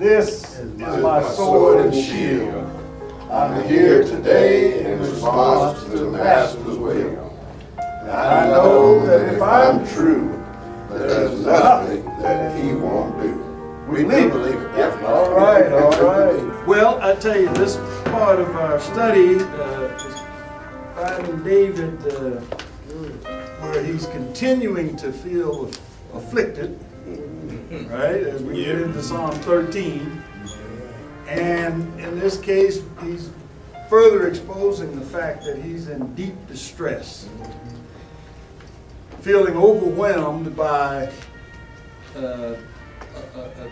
This is my sword and shield. I'm here today in response to the Master's will. And I know that if I'm true, there's nothing that he won't do. We believe it. All right, all right. Well, I tell you, this part of our study is finding David where he's continuing to feel afflicted, right, as we get into Psalm 13. And in this case, he's further exposing the fact that he's in deep distress, feeling overwhelmed by a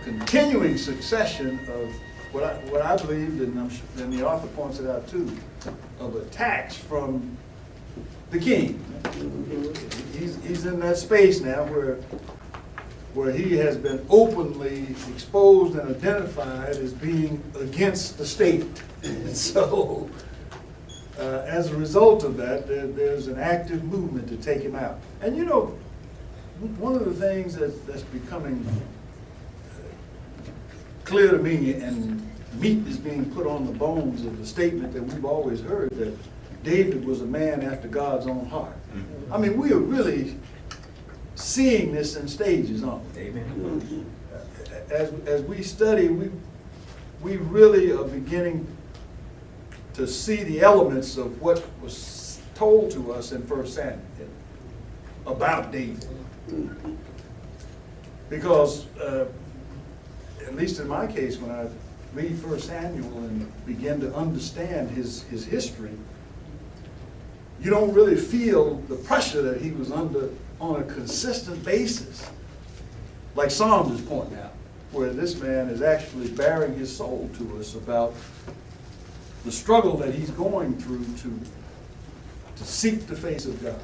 continuing succession of what I believed, and the author points it out too, of attacks from the king. He's in that space now where he has been openly exposed and identified as being against the state. And so, as a result of that, there's an active movement to take him out. And you know, one of the things that's becoming clear to me, and meat is being put on the bones of the statement that we've always heard, that David was a man after God's own heart. I mean, we are really seeing this in stages, aren't we? Amen. As we study, we really are beginning to see the elements of what was told to us in 1 Samuel about David. Because, at least in my case, when I read 1 Samuel and begin to understand his history, you don't really feel the pressure that he was under on a consistent basis, like Psalms is pointing out, where this man is actually bearing his soul to us about the struggle that he's going through to seek the face of God,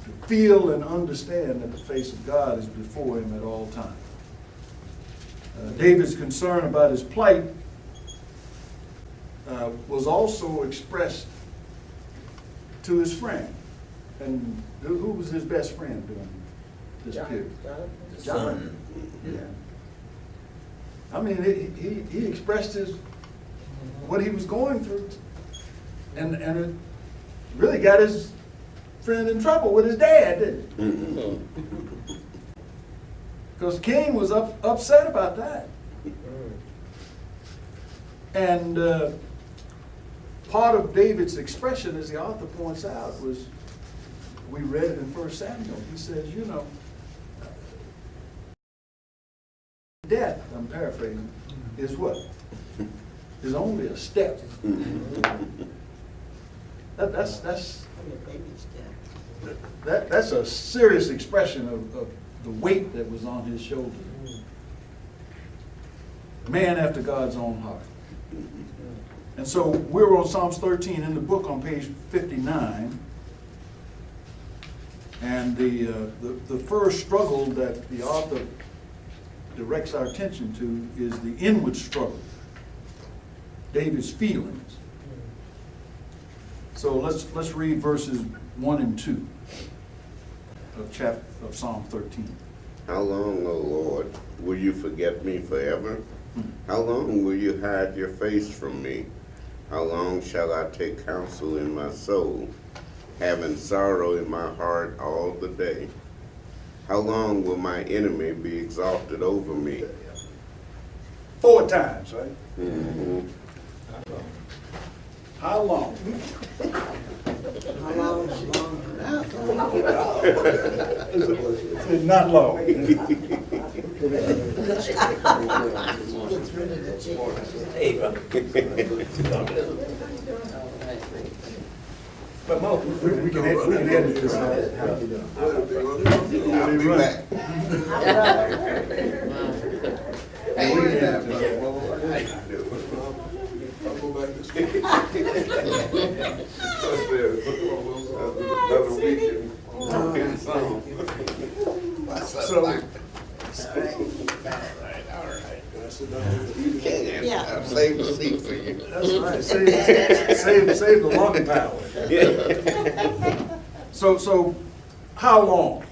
to feel and understand that the face of God is before him at all times. David's concern about his plight was also expressed to his friend. And who was his best friend during this period? John. Yeah. I mean, he expressed what he was going through, and it really got his friend in trouble with his dad, didn't it? Because King was upset about that. And part of David's expression, as the author points out, was, we read it in 1 Samuel. He says, you know, death, I'm paraphrasing, is what? Is only a step. That's a serious expression of the weight that was on his shoulders. Man after God's own heart. And so we're on Psalms 13 in the book on page 59. And the first struggle that the author directs our attention to is the inward struggle, David's feelings. So let's read verses 1 and 2 of Psalm 13. How long, O Lord, will you forget me forever? How long will you hide your face from me? How long shall I take counsel in my soul, having sorrow in my heart all the day? How long will my enemy be exalted over me? 4 times, right? Mm-hmm. How long? How long is long enough? It's not long. Gets rid of the chicken. But Mo, we can edit this out. I'll be back. Hey, how you doing? I'll go back to school. Another weekend. You can. Yeah. I'll save the seat for you. That's right. Save the lung power. So how long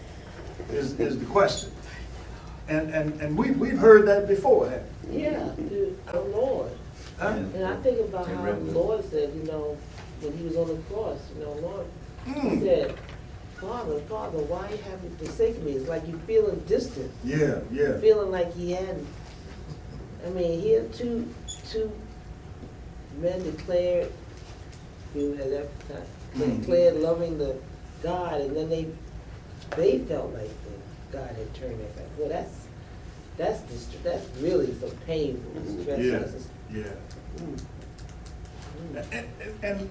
is the question? And we've heard that before, haven't we? Yeah, to our Lord. Huh? And I think about And how the Revelation. Lord said, you know, when he was on the cross, you know, Lord, he said, Father, Father, why have you forsaken me? It's like you feeling distant, Yeah, yeah. feeling like he hadn't. I mean, here two men declared, you know, at that time, declared loving the God, and then they felt like God had turned their back. Well, that's really some painful distress. Yeah, That's yeah. Mm. And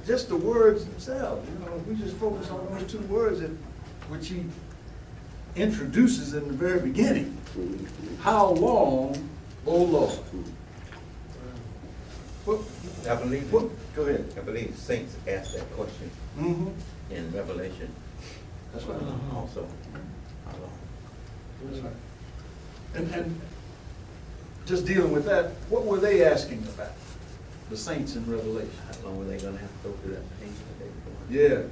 just the words themselves, you know, if we just focus on those two words which he introduces in the very beginning. How long, O Lord? Well, I believe, well, go ahead. I believe saints ask that question Mm-hmm. in Revelation That's right. also. How long? That's right. And just dealing with that, what were they asking about? The saints in Revelation. How long were they gonna have to go through that pain that they were going?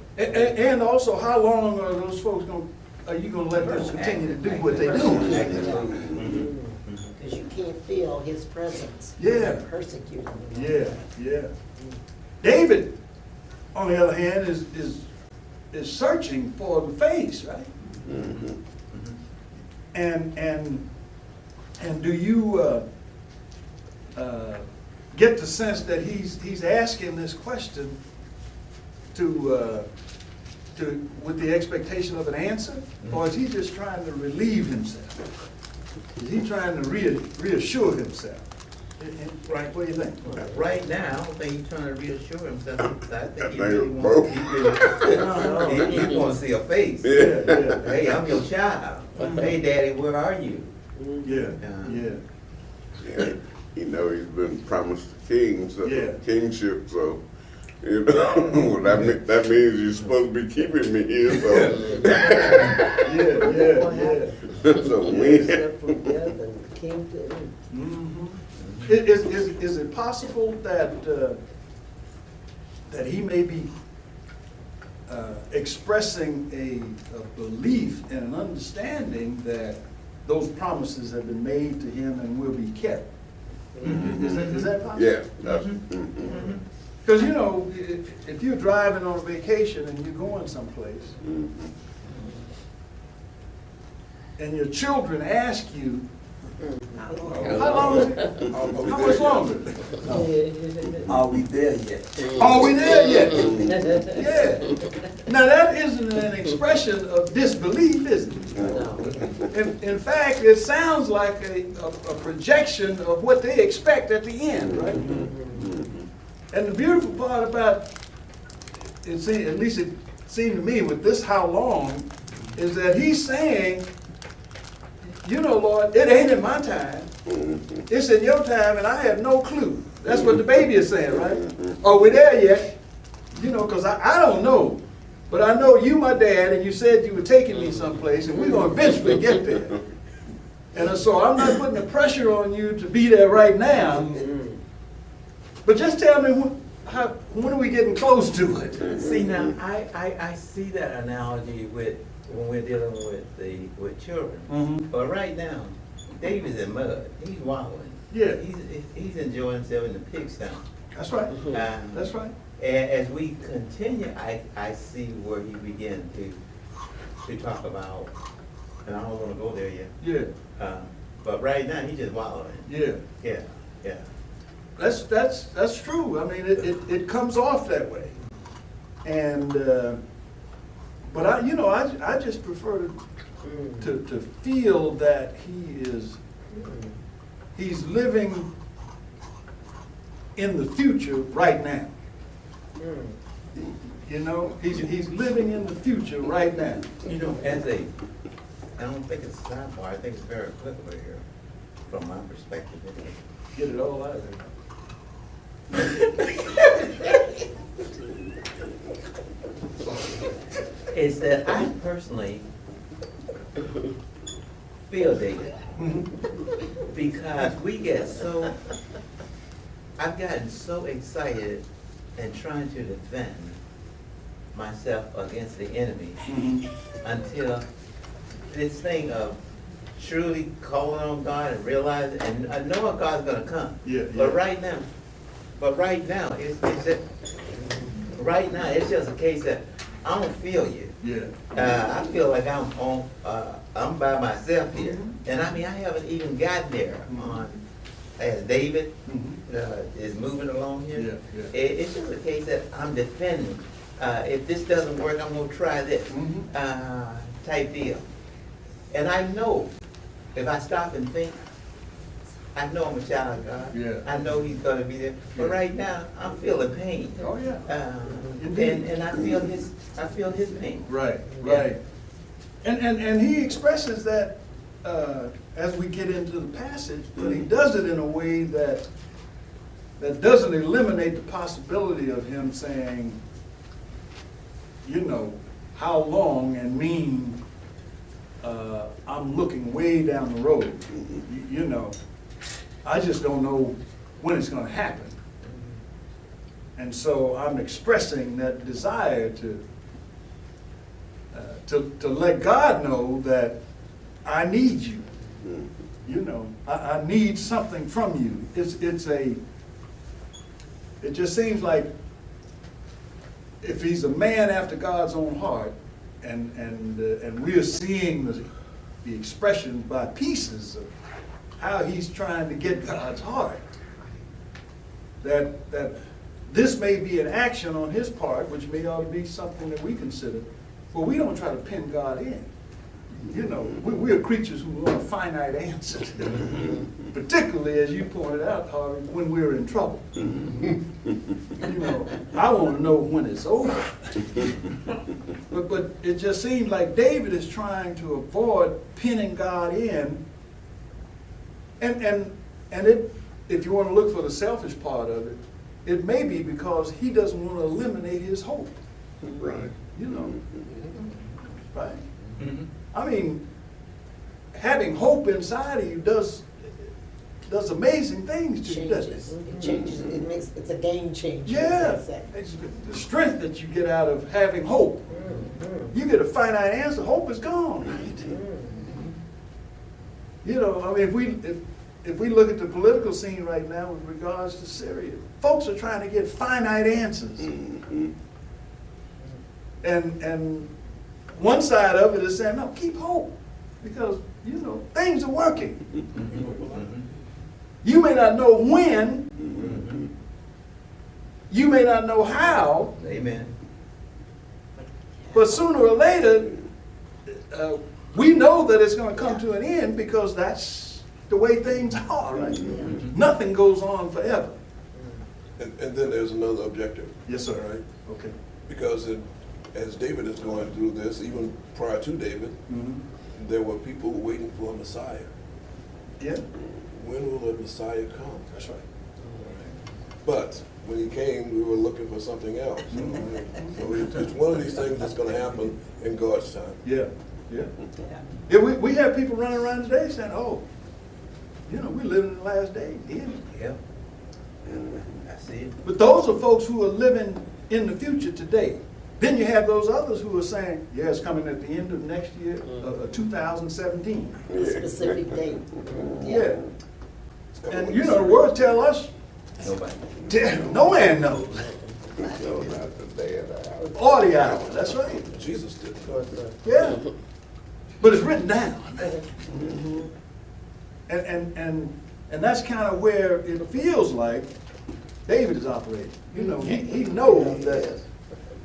Yeah, and also, how long are those folks are you gonna let them continue to do what they do? Because you can't feel his presence. Yeah. Persecuting them. Yeah, yeah. David, on the other hand, is searching for the face, right? And do you get the sense that he's asking this question to with the expectation of an answer, or is he just trying to relieve himself? Is he trying to reassure himself? Right, what do you think? Right now, I don't think he's trying to reassure himself. I think he I really think wants, both. he wants to see a face. Yeah, yeah, Hey, I'm your child. Hey, Daddy, where are you? yeah, yeah. Yeah, you know, he's been promised the king, so Yeah. kingship, so, you know, well, that means you're supposed to be keeping me here, so. Yeah. So we, Step from death and came to him. Mhm. Is it possible that that he may be expressing a belief and an understanding that those promises have been made to him and will be kept? Is that possible? yeah, that's, Because, you know, if you're driving on a vacation and you're going someplace, and your children ask you, how long is it? How much longer? Are we there yet? Are we there yet? Yeah. Now, that isn't an expression of disbelief, is it? No. In fact, it sounds like a projection of what they expect at the end, right? And the beautiful part about it, at least it seemed to me with this how long, is that he's saying, you know, Lord, it ain't in my time. It's in your time, and I have no clue. That's what the baby is saying, right? Are we there yet? You know, because I don't know. But I know you, my dad, and you said you were taking me someplace, and we're going to eventually get there. And so I'm not putting the pressure on you to be there right now. But just tell me, when are we getting close to it? See, now, I see that analogy with when we're dealing with children. Mhm. But right now, David's in mud. He's wallowing. Yeah. He's enjoying himself in the pigsty. That's right. That's right. And as we continue, I see where he began to talk about, and I don't want to go there yet. Yeah. But right now, he's just wallowing. Yeah. Yeah. That's true. I mean, it comes off that way. And but I just prefer to feel that he's living in the future right now. You know, he's living in the future right now. You know, I don't think it's a sidebar, I think it's very applicable here, from my perspective. Get it all out of there. Is that I personally feel David, because I've gotten so excited and trying to defend myself against the enemy until this thing of truly calling on God and realizing and knowing God's gonna come. Yeah, But yeah. right now, it's just a case that I don't feel you. Yeah. I feel like I'm by myself here. And I mean, I haven't even gotten there on, as David is moving along here. Yeah, yeah. It's just a case that I'm defending. If this doesn't work, I'm gonna try this, type deal. And I know, if I stop and think, I know I'm a child of God. Yeah. I know He's gonna be there. But Yeah. right now, I'm feeling pain. Oh, yeah. And I feel his pain. Right, Yeah. right. And he expresses that as we get into the passage, but he does it in a way that doesn't eliminate the possibility of him saying, you know, how long, and mean, I'm looking way down the road. You know, I just don't know when it's gonna happen. And so I'm expressing that desire to let God know that I need you. You know, I need something from you. It just seems like if he's a man after God's own heart, and we're seeing the expression by pieces of how he's trying to get God's heart, that this may be an action on his part, which may ought to be something that we consider, but we don't try to pin God in. You know, we're creatures who want a finite answer, particularly, as you pointed out, Harvey, when we're in trouble. You know, I want to know when it's over. But it just seems like David is trying to avoid pinning God in, and it, if you want to look for the selfish part of it, it may be because he doesn't want to eliminate his hope. Right. You know, right? I mean, having hope inside of you does amazing things to you, doesn't Changes. it? It changes. It's a game changer. Yeah, as they say. it's the strength that you get out of having hope. You get a finite answer, hope is gone. You know, I mean, if we look at the political scene right now with regards to Syria, folks are trying to get finite answers. And one side of it is saying, no, keep hope, because, you know, things are working. You may not know when, you may not know how, Amen. but sooner or later, we know that it's going to come to an end, because that's the way things are, right? Nothing goes on forever. And then there's another objective. Yes, sir. Right? Okay. Because as David is going through this, even prior to David, there were people waiting for a Messiah. Yeah, When will the Messiah come? that's right. But when he came, we were looking for something else. So it's one of these things that's going to happen in God's time. Yeah, yeah. Yeah, we have people running around today saying, oh, you know, we're living in the last days. Yeah. Yeah. I see it. But those are folks who are living in the future today. Then you have those others who are saying, yeah, it's coming at the end of next year, 2017. A specific date. Yeah. It's coming And when you the know, the Syrians- word tell us, Nobody. no man knows. No, not the day of the hour. Or the hour, that's right. Jesus did. Yeah. But it's written down. And that's kind of where it feels like David is operating. You know, he knows that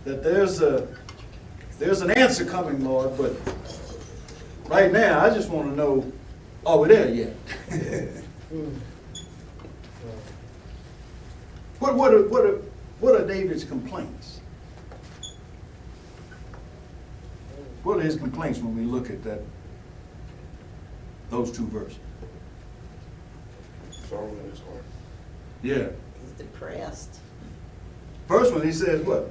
there's an answer coming, Lord, but right now I just want to know, are we there yet? What are David's complaints? What are his complaints when we look at those two verses? Sorrow in his heart. Yeah. He's depressed. First one, he says what?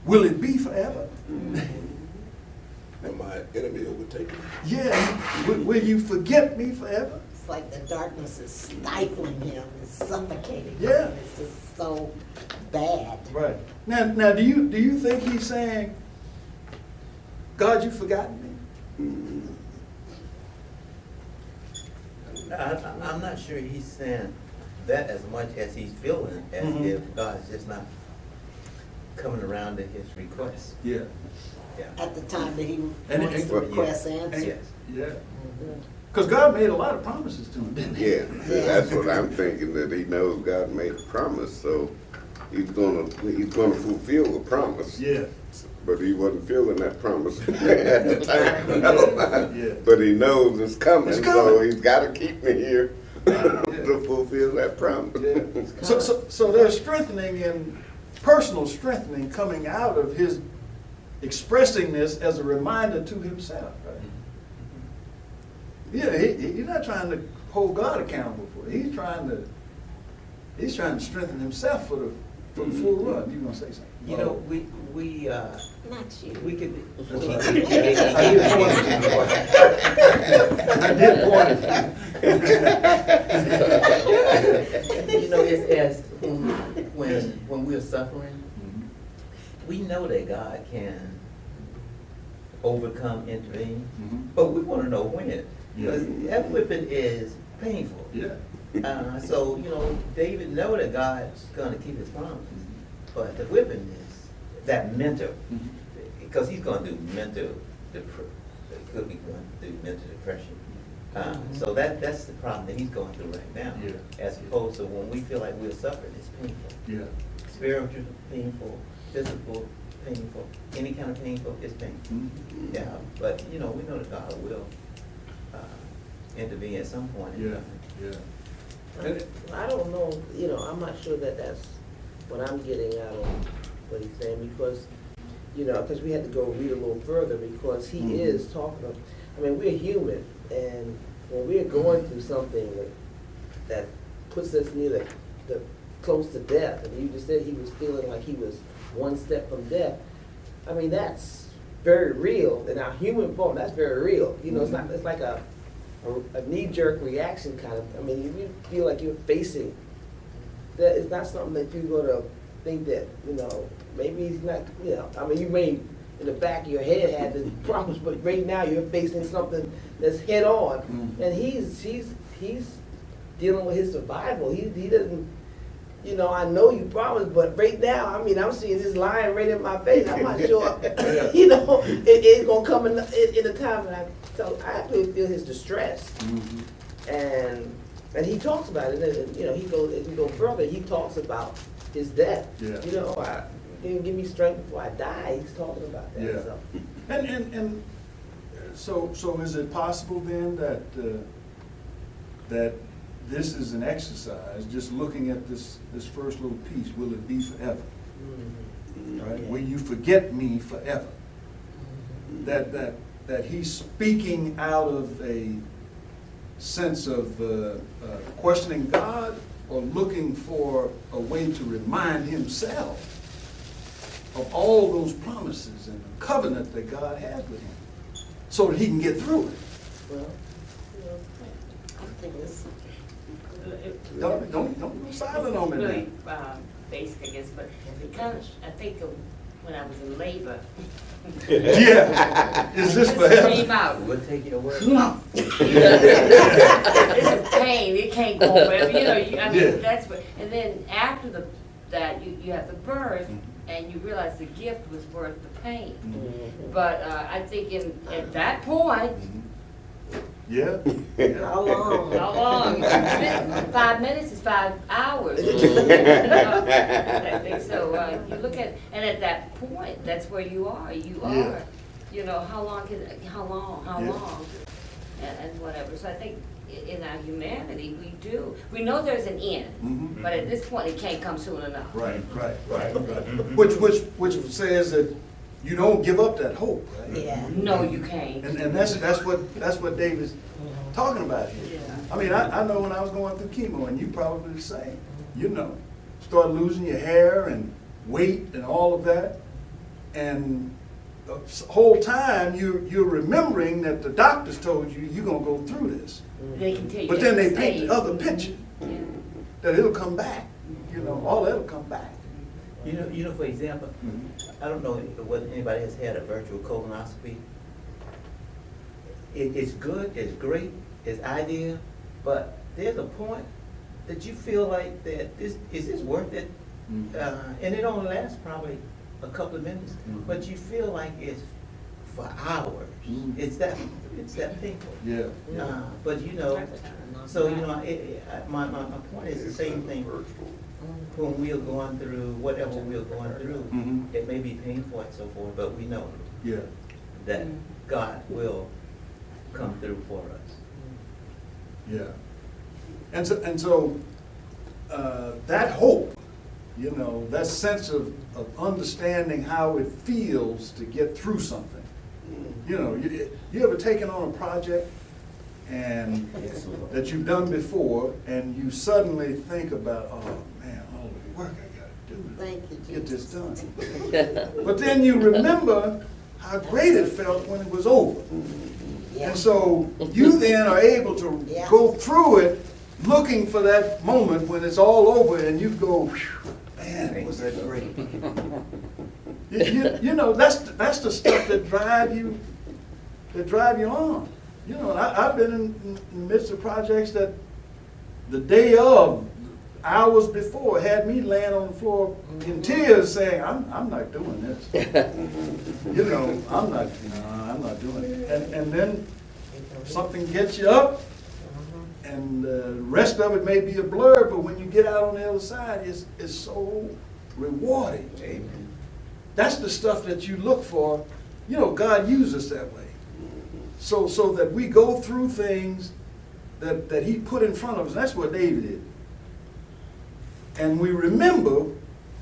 Will it be forever? And my enemy overtake me. Yeah. Will you forget me forever? It's like the darkness is stifling him. It's suffocating him. Yeah. It's just so bad. Right. Now, do you think he's saying, God, you've forgotten me? I'm not sure he's saying that as much as he's feeling as Mhm. if God's just not coming around to his request. Yeah, Yeah. At the time that he And- wants and- the request and- answered. Yes. yeah. Because God made a lot of promises to him, didn't he? Yeah, that's what I'm thinking, that he knows God made a promise, so he's gonna fulfill the promise. Yeah, But he wasn't feeling that promise at the time. Yeah. But he knows it's coming, It's so coming. he's gotta keep me here to fulfill that promise. yeah. So there's strengthening in, personal strengthening coming out of his expressing this as a reminder to himself, right? Yeah, he's not trying to hold God accountable for it. He's trying to strengthen himself for the full run. You gonna say something? You know, we Not you. we could. That's right. I did point it. You know, it's as when we're suffering, we know that God can overcome, intervene, Mhm. but we want to know when. Yeah. Because that whipping is painful. Yeah. So, you know, David know that God's gonna keep his promise, but the whipping is that mental, Mhm. because he's gonna do mental, it could be going through mental depression. So that's the problem that he's going through right now. Yeah. As opposed to when we feel like we're suffering, it's painful. Yeah. Spiritual, painful, physical, painful, any kind of painful, it's painful. Mhm. Yeah, but, you know, we know that God will intervene at some point in Yeah, time. yeah. And- I don't know, you know, I'm not sure that that's what I'm getting out of what he's saying, because, you know, because we had to go read a little further, because he Mhm. is talking of, I mean, we're human, and when we're going through something that puts us near the close to death, and you just said he was feeling like he was one step from death, I mean, that's very real, in our human form, that's very real, you know, it's not, it's like a knee-jerk reaction kind of, I mean, you feel like you're facing, that it's not something that you're gonna think that, you know, maybe he's not, you know, I mean, you may in the back of your head have this problems, but right now you're facing something that's head on, Mhm. and he's dealing with his survival, he doesn't, you know, I know you promised, but right now, I mean, I'm seeing this lion right in my face, I'm not sure, you know, it's gonna come in a time when so I actually feel his distress, Mhm. and he talks about it, and, you know, as we go further, he talks about his death. Yeah. You know, give me strength before I die, he's talking about that, Yeah. so. And so is it possible then that this is an exercise, just looking at this first little piece, will it be forever? Right? Will you forget me forever? That he's speaking out of a sense of questioning God, or looking for a way to remind himself of all those promises and the covenant that God has with him, so that he can get through it. Well, you know, I'm thinking this. Don't go silent on me now. Really basic, I guess, but because I think of when I was in labor. Yeah, is this Came forever? out. We'll take your word. No. This is pain, it can't go forever, you know, I Yeah. mean, that's what, and then after that, you have the birth, and you realize the gift was worth the pain. But I think at that point, Yeah. How long? how long? 5 minutes is 5 hours. So you look at, and at that point, that's where you are. You Yeah. are, you know, how long, Yeah. and whatever. So I think in our humanity, we know there's an end, Mhm. but at this point, it can't come soon enough. Right. Which says that you don't give up that hope, right? Yeah. No, you can't. And that's what David's talking about here. Yeah. I mean, I know when I was going through chemo, and you probably the same, you know, start losing your hair and weight and all of that, and the whole time you're remembering that the doctors told you you're gonna go through this, They can tell you. but then they to paint stay. the other picture Yeah. that it'll come back, you know, all that'll come back. You know, for example, I don't know whether anybody has had a virtual colonoscopy. It's good, it's great, it's ideal, But there's a point that you feel like that is this worth it? And it only lasts probably a couple of minutes, but you feel like it's for hours. It's that painful. Yeah. But you know, so you know, my point is the same thing. When we're going through whatever we're going through, it may be painful and so forth, but we know Yeah. that God will come through for us. Yeah. And so that hope, you know, that sense of understanding how it feels to get through something. You know, you ever taken on a project and that you've done before, and you suddenly think about, oh man, all the work I gotta do Thank you, to get this Jesus. done. But then you remember how great it felt when it was over. Yeah. And so you then are able to Yeah. go through it looking for that moment when it's all over and you go, "Phew, man, was that great." You know, that's the stuff that drive you on. You know, I've been in the midst of projects that the day of, hours before, had me laying on the floor in tears saying, I'm not doing this. You know, I'm not doing it. And then something gets you up, and the rest of it may be a blur, but when you get out on the other side, it's so rewarding. Amen. That's the stuff that you look for. You know, God uses us that way. So that we go through things that he put in front of us. And that's what David did. And we remember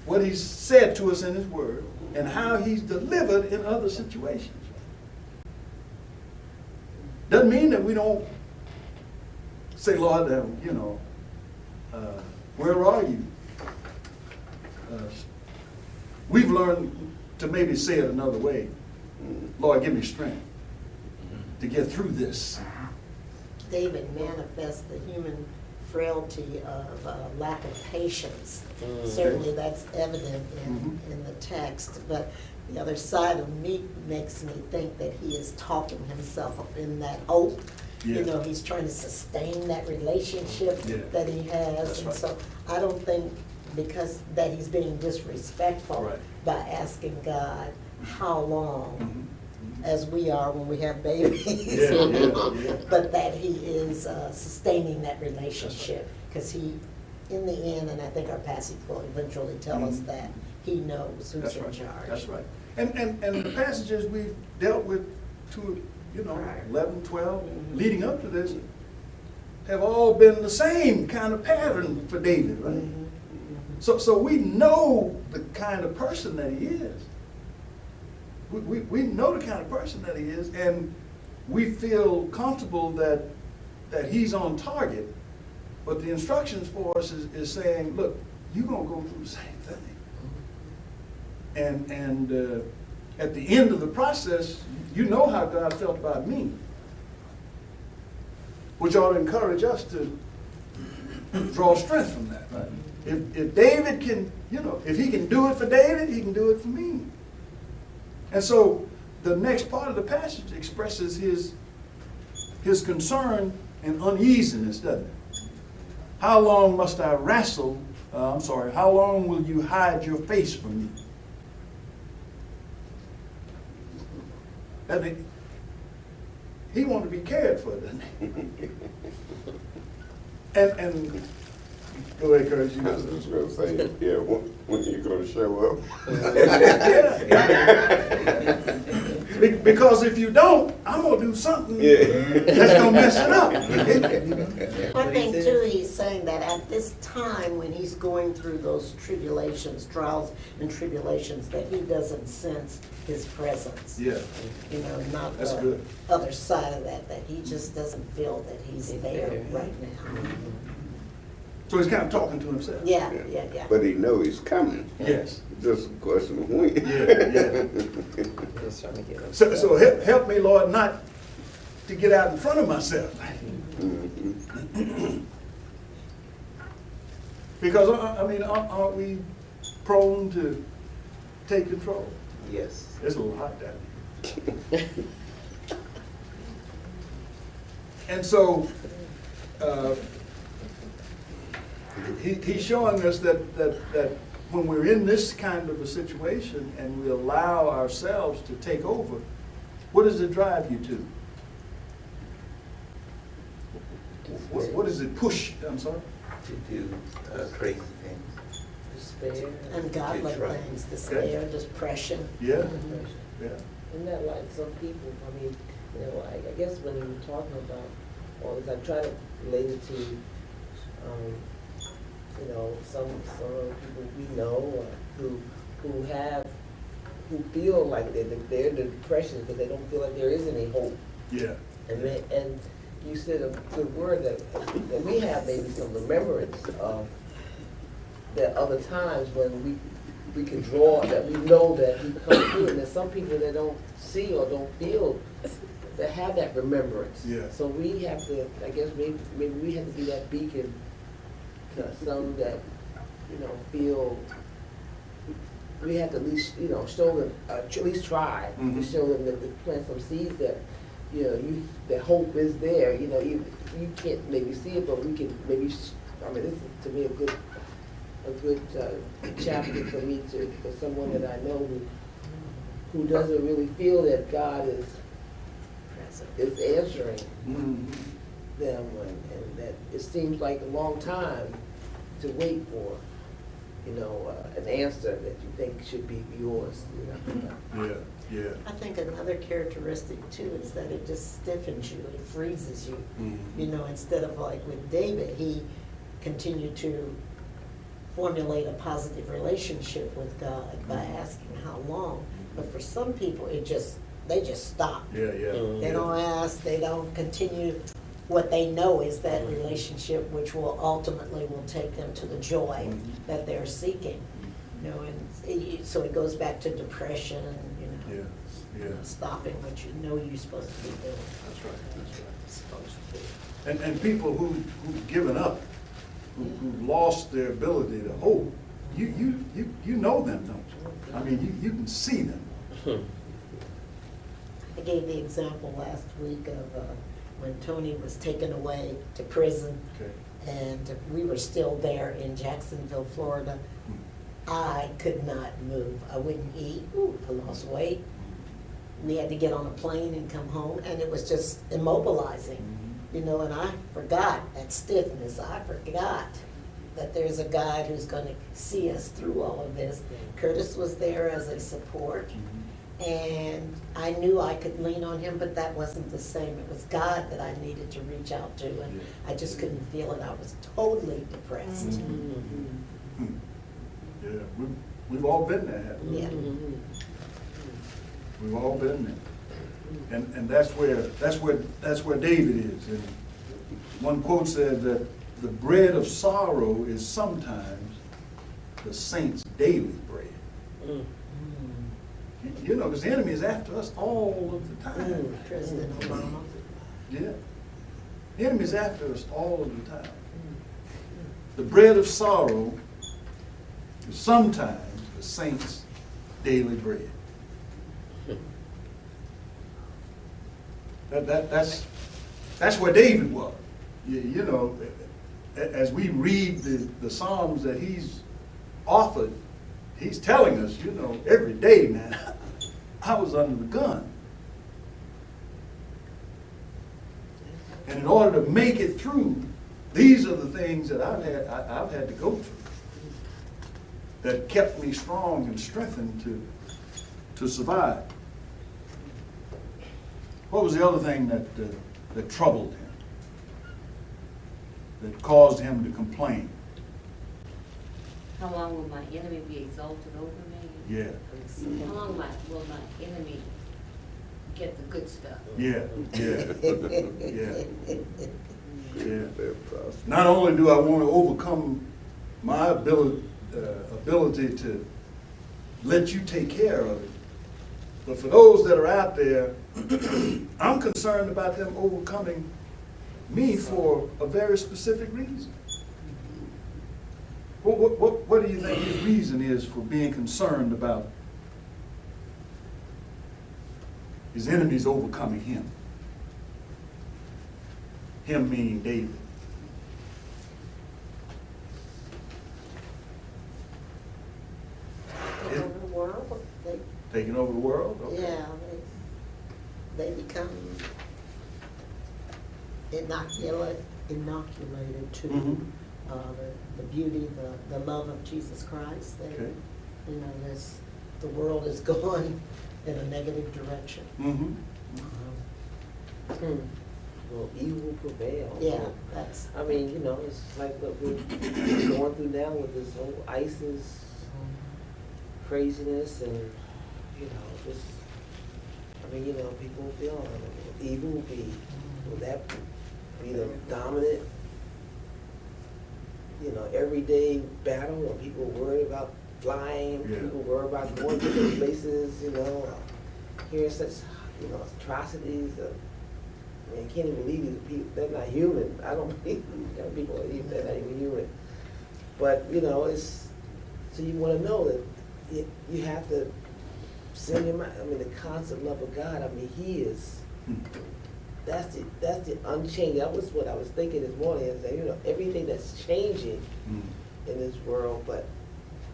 what he said to us in his word and how he's delivered in other situations. Doesn't mean that we don't say, Lord, you know, where are you? We've learned to maybe say it another way. Lord, give me strength to get through this. David manifests the human frailty of lack of patience. Certainly that's evident in the text, but the other side of me makes me think that he is talking himself up in that hope. Yeah. You know, he's trying to sustain that relationship that he has. That's And right. so I don't think because that he's being disrespectful Right. by asking God how long, Mhm. as we are when we have babies. Yeah. But that he is sustaining that relationship, because he, in the end, and I think our passage will eventually tell us that, he knows who's That's in right. charge. That's right. And the passages we've dealt with to, 11, 12, leading up to this, have all been the same kind of pattern for David, right? So we know the kind of person that he is. We know the kind of person that he is, and we feel comfortable that he's on target. But the instructions for us is saying, look, you're going to go through the same thing. And at the end of the process, you know how God felt about me, which ought to encourage us to draw strength from that. Right? If David can, if he can do it for David, he can do it for me. And so the next part of the passage expresses his concern and uneasiness, doesn't it? How long must I wrestle? How long will you hide your face from me? He wanted to be cared for, doesn't he? And go ahead, Curtis. I was just gonna say, yeah, when you gonna show up? Because if you don't, I'm gonna do something that's gonna mess it up. I think too, he's saying that at this time when he's going through those tribulations, trials and tribulations, that he doesn't sense his presence. Yeah. Not That's the good. other side of that he just doesn't feel that he's there right now. So he's kind of talking to himself. Yeah. But he know he's coming. Yes. Just a question of when. Yeah. So help me, Lord, not to get out in front of myself. Because, aren't we prone to take control? Yes. It's a little hot down here. And so, he's showing us that when we're in this kind of a situation and we allow ourselves to take over, what does it drive you to? What does it push? I'm sorry? To do crazy things. Despair. Ungodly To try. things, despair, depression. Yeah, Depression. yeah. Isn't that like some people, I mean, you know, I guess when you were talking about all this, I try to relate it to, you know, some of the people we know or who feel like they're in the depression because they don't feel like there is any hope. Yeah. And you said a good word that we have maybe some remembrance of that other times when we can draw, that we know that he come through, and there's some people that don't see or don't feel that have that remembrance. Yeah. So we have to, I guess maybe we have to be that beacon to some that, you know, feel, we have to at least, you know, show them, at least try to Mhm. show them that they plant some seeds that, you know, that hope is there. You know, you can't maybe see it, but we can maybe, I mean, this is to me a good chapter for me for someone that I know who doesn't really feel that God is answering Mhm. them, and that it seems like a long time to wait for, you know, an answer that you think should be yours, you know. Yeah, yeah. I think another characteristic too is that it just stiffens you, it freezes you. Mhm. You know, instead of like with David, he continued to formulate a positive relationship with God by asking how long. But for some people, they just stop. Yeah, yeah. They don't ask, they don't continue. What they know is that relationship which will ultimately will take them to the joy that they're seeking. You know, and so it goes back to depression, you know. Yeah, yeah. Stopping what you know you're supposed to be doing. That's right, that's right. Supposed to be. And people who've given up, who've lost their ability to hope, you know them, don't you? I mean, you can see them. I gave the example last week of when Tony was taken away to prison, Okay. and we were still there in Jacksonville, Florida. I could not move. I wouldn't eat. I lost weight. We had to get on a plane and come home, and it was just immobilizing. You know, and I forgot that stiffness. I forgot that there's a God who's going to see us through all of this. Curtis was there as a support, and I knew I could lean on him, but that wasn't the same. It was God that I needed to reach out to, and I just couldn't feel it. I was totally depressed. Hmm. Yeah, we've all been there, haven't we? Yeah. We've all been there. And that's where David is. And one quote said that the bread of sorrow is sometimes the saint's daily bread. You know, because the enemy is after us all of the time. President Obama. Yeah. The enemy is after us all of the time. The bread of sorrow is sometimes the saint's daily bread. That's where David was. You know, as we read the Psalms that he's offered, he's telling us, you know, every day, man, I was under the gun. And in order to make it through, these are the things that I've had to go through that kept me strong and strengthened to survive. What was the other thing that troubled him, that caused him to complain? How long will my enemy be exalted over me? Yeah, How long will my enemy get the good stuff? yeah, yeah, yeah. Their prosperity. Not only do I want to overcome my ability to let you take care of it, but for those that are out there, I'm concerned about them overcoming me for a very specific reason. What do you think his reason is for being concerned about his enemies overcoming him? Him meaning David. Taking over the world? Okay. Yeah, they become inoculated to Mhm. the beauty, the love of Jesus Christ. They, Okay. you know, the world is going in a negative direction. Mm-hmm. Well, evil prevail. Yeah, that's, I mean, you know, it's like what we're going through now with this whole ISIS craziness and, you know, just, I mean, you know, people feel evil will that be the dominant, you know, everyday battle when people worry about flying, Yeah. people worry about going to different places, you know, hearing such, you know, atrocities. I mean, I can't even believe these people, they're not human. I don't believe people are even, they're not even human. But, you know, it's, so you want to know that you have to send your mind, I mean, the constant love of God, I mean, He is, that's the unchanging, that was what I was thinking this morning, is that, you know, everything that's changing in this world, but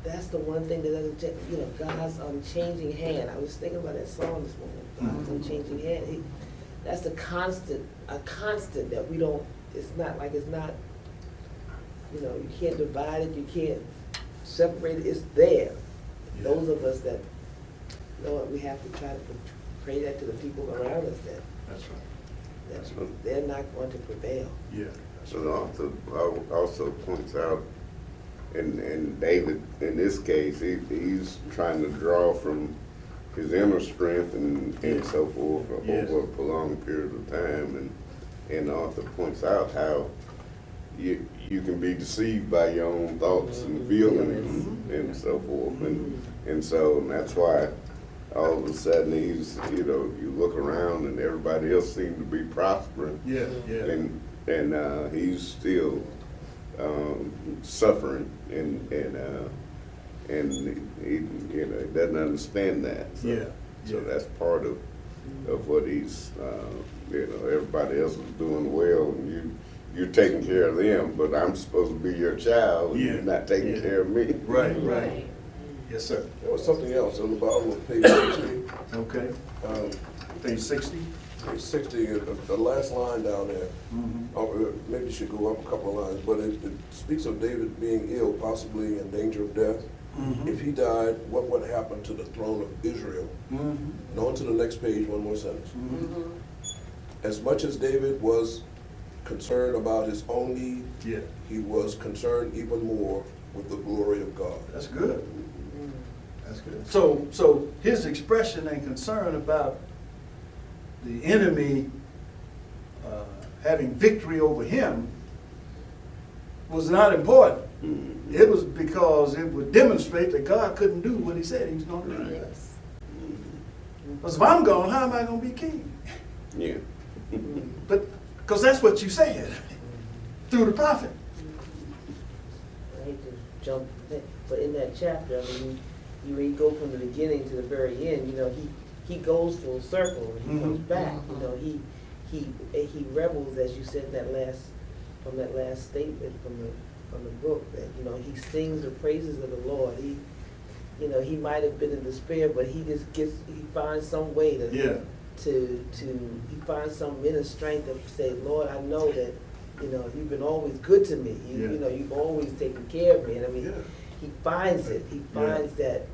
that's the one thing that doesn't change, you know, God's unchanging hand. I was thinking about that song this morning, God's unchanging hand. That's a constant that we don't, it's not, you know, you can't divide it, you can't separate it, it's there. Yeah. Those of us that know it, we have to try to pray that to the people around us that, That's right. that they're not going to prevail. Yeah. That's So right. the author also points out, and David, in this case, he's trying to draw from his inner strength and so forth Yes. over a prolonged period of time. And the author points out how you can be deceived by your own thoughts and feelings and so forth. And so that's why all of a sudden he's, you know, you look around and everybody else seems to be prospering. Yeah, yeah. And he's still suffering and he, you know, he doesn't understand that. So, Yeah, so yeah. that's part of what he's, you know, everybody else is doing well and you're taking care of them, but I'm supposed to be your child and Yeah, you're not taking yeah. care of me. Right, right. Yes, sir. There was something else on the bottom of page 60. Okay. Page 60? Page 60, the last line down there. Maybe you should go up a couple of lines, but it speaks of David being ill, possibly in danger of death. If he died, what would happen to the throne of Israel? And on to the next page, one more sentence. As much as David was concerned about his own need, Yeah. he was concerned even more with the glory of God. That's good. That's good. So his expression and concern about the enemy having victory over him was not important. It was because it would demonstrate that God couldn't do what He said He was going to do. yes. Because if I'm gone, how am I going to be king? Yeah. But because that's what you said through the prophet. I hate to jump, but in that chapter, I mean, you go from the beginning to the very end, you know, he goes full circle and he comes back, you know, he revels, as you said, from that last statement from the book, that, you know, he sings the praises of the Lord. You know, he might have been in despair, but he finds some way to he finds some inner strength to say, Lord, I know that, you know, you've been always good to me. You know, you've always taken care of me. And I mean, he finds it. He finds that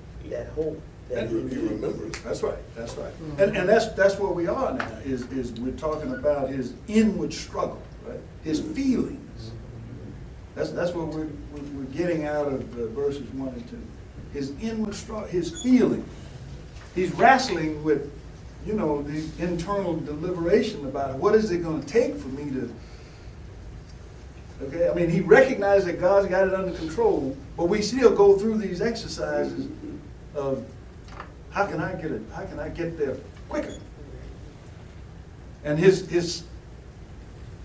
hope that And he remembers. That's right. That's right. And that's where we are now. Is we're talking about his inward struggle, right? His feelings. That's what we're getting out of verses 1 and 2. His inward struggle, his feeling. He's wrestling with, you know, the internal deliberation about what is it going to take for me to. Okay, I mean, he recognized that God's got it under control, but we still go through these exercises of how can I get there quicker? And his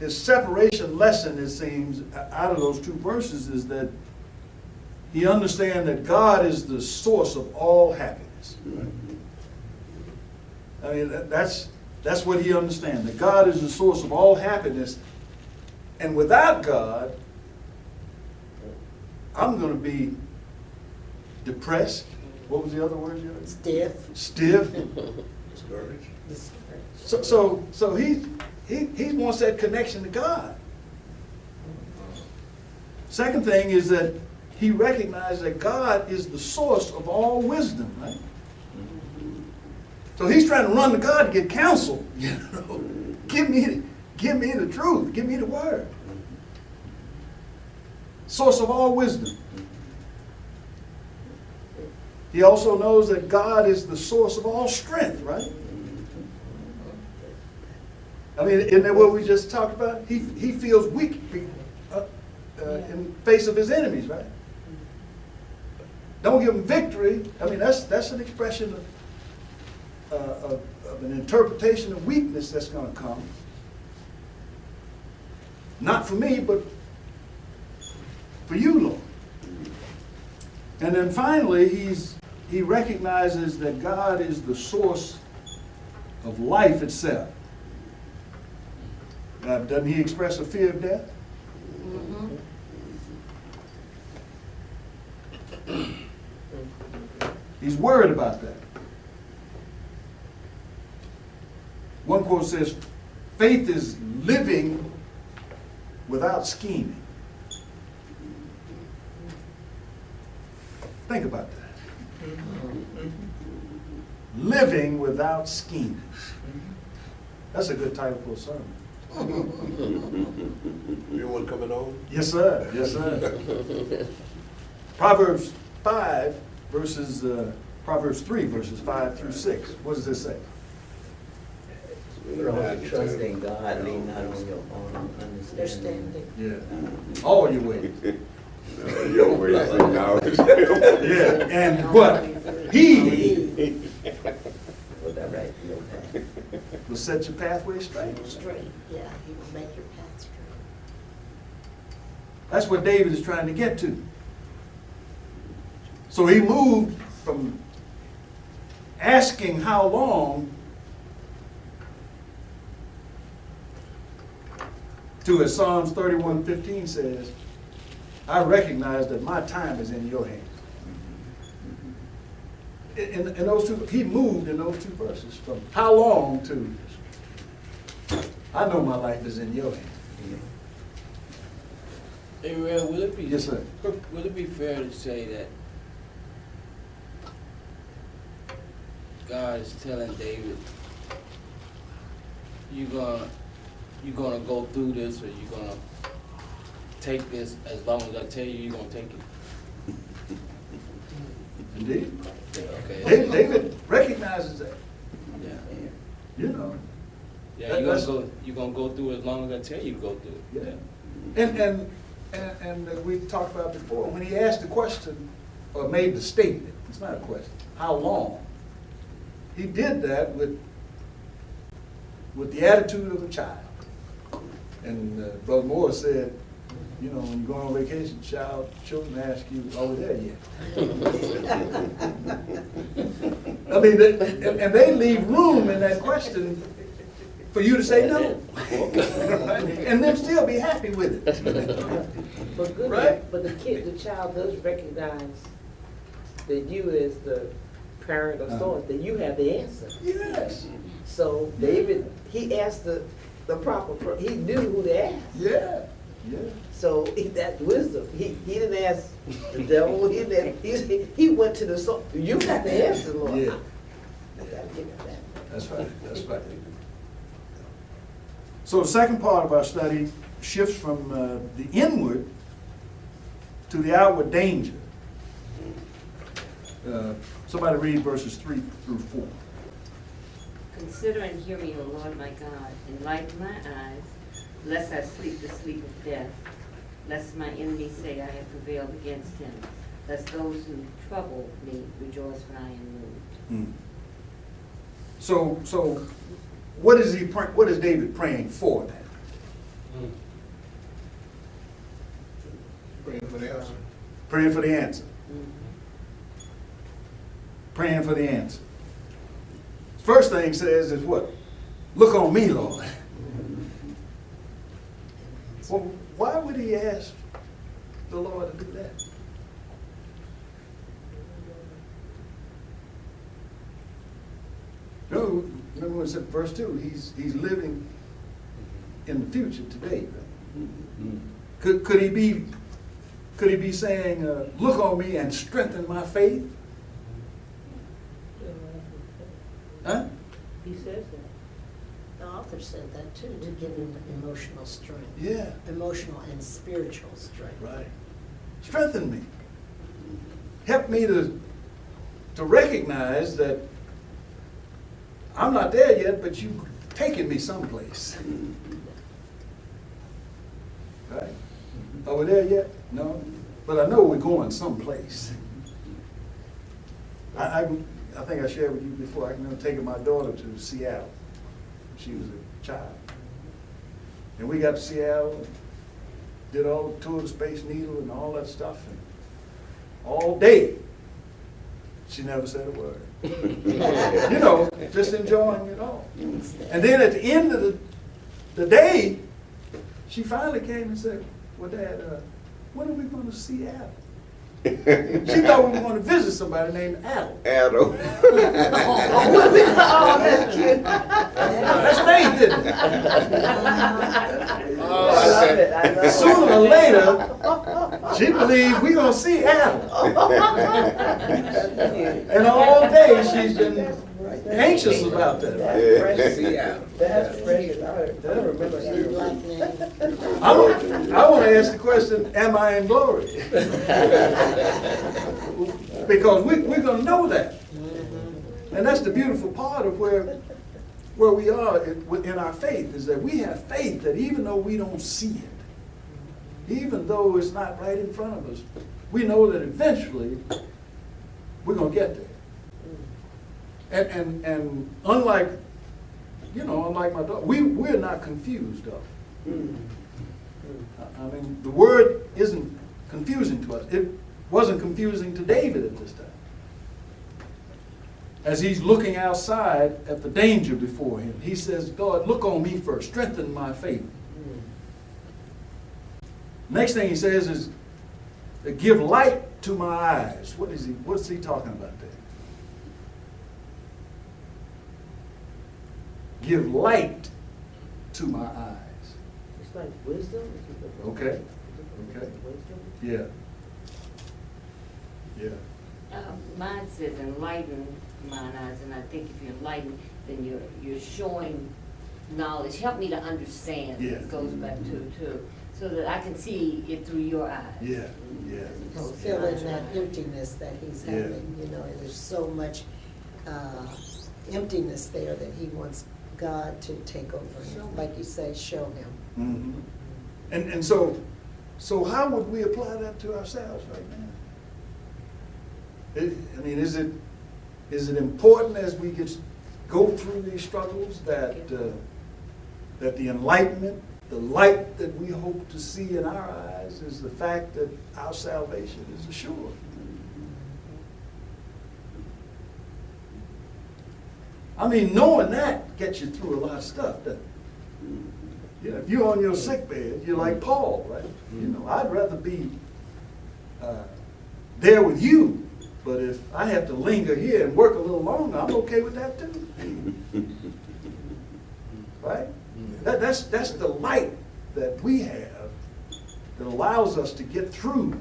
separation lesson, it seems, out of those two verses is that he understands that God is the source of all happiness. I mean, that's what he understands, that God is the source of all happiness. And without God, I'm going to be depressed. what was the other word you used? Stiff. Stiff. Discouraged. So he wants that connection to God. Second thing is that he recognized that God is the source of all wisdom, right? So he's trying to run to God to get counsel. You know, give me the truth. Give me the word. Source of all wisdom. He also knows that God is the source of all strength, right? I mean, isn't that what we just talked about? He feels weak in face of his enemies, right? Don't give him victory. I mean, that's an expression of an interpretation of weakness that's going to come. Not for me, but for you, Lord. And then finally, he recognizes that God is the source of life itself. Doesn't he express a fear of death? He's worried about that. One quote says, faith is living without scheming. Think about that. Living without scheming. That's a good title for a sermon. You want to come in on? Yes, sir. Yes, sir. Proverbs 5 verses, Proverbs 3 verses 5 through 6. What does this say? Trust in God, lean not on your own understanding. Understanding. Yeah. All your ways. No, your ways acknowledge him. Yeah. And what? He Will direct your path. will set your pathway straight. Straight, yeah, he will make your path straight. That's what David is trying to get to. So he moved from asking how long to, as Psalms 31:15 says, I recognize that my time is in your hands. In those two, he moved in those two verses from how long to I know my life is in your hands. Hey, Red, will it be? Yes, sir. Will it be fair to say that God is telling David, you're gonna go through this, or you're gonna take this as long as I tell you you're gonna take it? Indeed. Okay. David recognizes that, Yeah. you know. Yeah, you're gonna go through as long as I tell you to go through it. Yeah. And we talked about before, when he asked the question, or made the statement, it's not a question, how long? He did that with the attitude of a child. And Brother Moore said, you know, when you go on vacation, children ask you, are we there yet? I mean, and they leave room in that question for you to say no. And them still be happy with it. But good, Right? but the child does recognize that you as the parent or source, that you have the answer. Yes. So David, he asked the proper, he knew who to ask. Yeah. Yeah. So that wisdom, he didn't ask the devil, he went to the source. You got the answer, Lord. Yeah. I gotta give you that. That's right, that's right. So the second part of our study shifts from the inward to the outward danger. Somebody read verses 3 through 4. Consider and hear me, O Lord my God, enlighten my eyes, lest I sleep the sleep of death, lest my enemies say I have prevailed against him, lest those who trouble me rejoice when I am moved. So what is David praying for then? Praying for the answer. Praying for the answer. Praying for the answer. First thing he says is what? Look on me, Lord. Well, why would he ask the Lord to do that? remember when it said verse 2, he's living in the future today. Could he be saying, look on me and strengthen my faith? Huh? He says that. The author said that too, to give him emotional strength. Yeah. Emotional and spiritual strength. Right. Strengthen me. Help me to recognize that I'm not there yet, but you've taken me someplace. Right? Are we there yet? No. But I know we're going someplace. I think I shared with you before, I remember taking my daughter to Seattle. She was a child. And we got to Seattle, and did all the tour of the Space Needle and all that stuff. And all day, she never said a word. You know, just enjoying it all. And then at the end of the day, she finally came and said, well, Dad, when are we going to Seattle? She thought we were going to visit somebody named Adel. Adel. Oh, that's cute. That's faith, isn't it? I love it. I love it. Sooner or later, she believed we're going to see Adel. And all day she's been anxious about that. That's precious. That's precious. I remember Very that. black name. I want to ask the question, am I in glory? Because we're going to know that. And that's the beautiful part of where we are in our faith, is that we have faith that even though we don't see it, even though it's not right in front of us, we know that eventually we're going to get there. And unlike my daughter, we're not confused though. I mean, the word isn't confusing to us. It wasn't confusing to David at this time. As he's looking outside at the danger before him, he says, God, look on me first, strengthen my faith. Next thing he says is, give light to my eyes. What's he talking about there? Give light to my eyes. It's like wisdom. Okay. Okay. Wisdom. Yeah. Yeah. Mine says enlighten mine eyes, and I think if you're enlightened, then you're showing knowledge. Help me to understand. Yeah. It goes back to so that I can see it through your eyes. Yeah. Yeah. Fill in that emptiness that he's Yeah. having, you know, and there's so much emptiness there that he wants God to take over him. Like you say, show him. Mm-hmm. And so how would we apply that to ourselves right now? I mean, is it important as we go through these struggles that the enlightenment, the light that we hope to see in our eyes is the fact that our salvation is assured? I mean, knowing that gets you through a lot of stuff, doesn't it? You know, if you're on your sick bed, you're like Paul, right? You know, I'd rather be there with you, but if I have to linger here and work a little longer, I'm okay with that too. Right? That's the light that we have that allows us to get through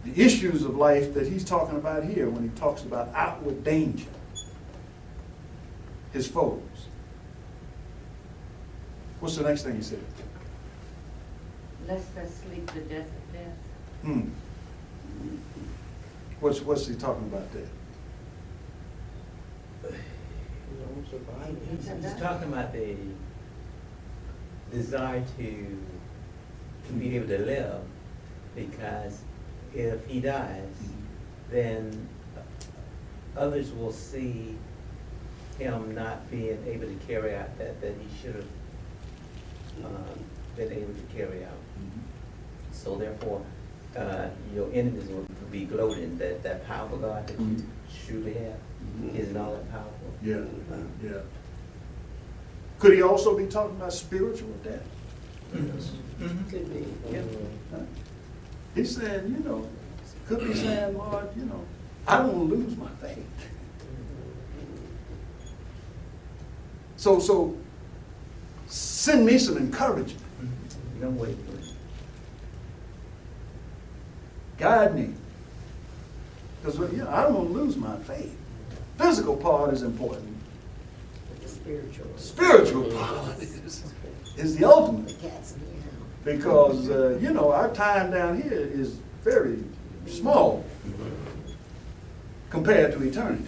the issues of life that he's talking about here when he talks about outward danger, his foes. What's the next thing he said? Lest I sleep the death of death. What's he talking about there? He's talking about the desire to be able to live, because if he dies, then others will see him not being able to carry out that he should have been able to carry out. So therefore, your enemies will be gloating that that powerful God that you truly have is not that powerful. Yeah, yeah. Could he also be talking about spiritual death? Could be. Yeah. He's saying, could be saying, Lord, I don't want to lose my faith. So send me some encouragement. No way. Guide me. Because I don't want to lose my faith. Physical part is important. The spiritual. Spiritual part is the ultimate. The cat's meow. Because, our time down here is very small compared to eternity.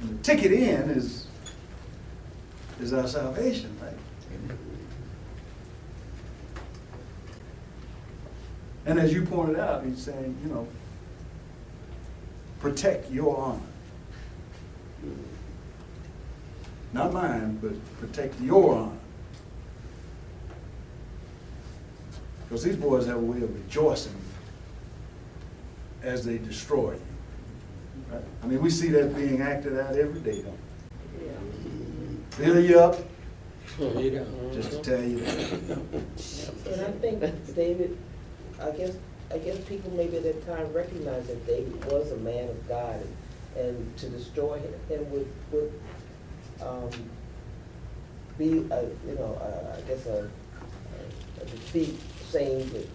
And the ticket in is our salvation, right? And as you pointed out, he's saying, protect your honor. Not mine, but protect your honor. Because these boys have a way of rejoicing as they destroy you. Right? I mean, we see that being acted out every day, don't we? Fill you up, just to tell you that. And I think David, I guess people maybe at that time recognized that David was a man of God, and to destroy him would be I guess a defeat, saying that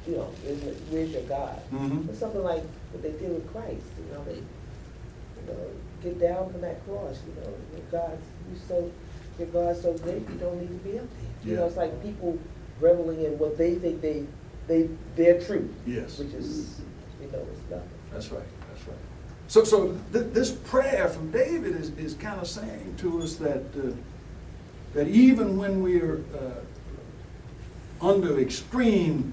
where's your God? Mhm. It's something like what they did with Christ. They get down from that cross. Your God's so great, you don't need to be up there. Yeah. It's like people reveling in what they think their truth. Yes. Which is, it's nothing. That's right, that's right. So this prayer from David is kind of saying to us that even when we're under extreme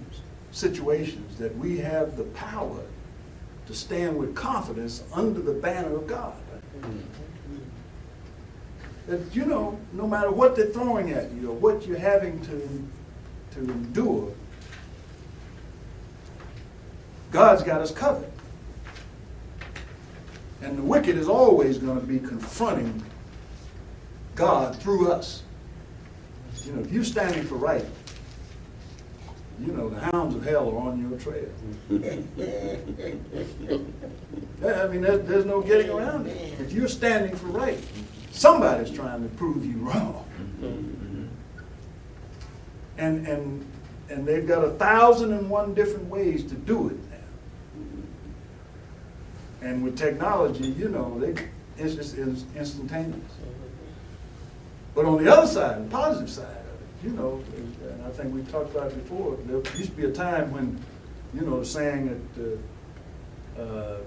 situations, that we have the power to stand with confidence under the banner of God. That, no matter what they're throwing at you or what you're having to endure, God's got us covered. And the wicked is always going to be confronting God through us. If you're standing for right, the hounds of hell are on your trail. I mean, there's no getting around it. If you're standing for right, somebody's trying to prove you wrong. And they've got 1,001 different ways to do it now. And with technology, it's just instantaneous. But on the other side, the positive side of it, and I think we've talked about it before, there used to be a time when, the saying that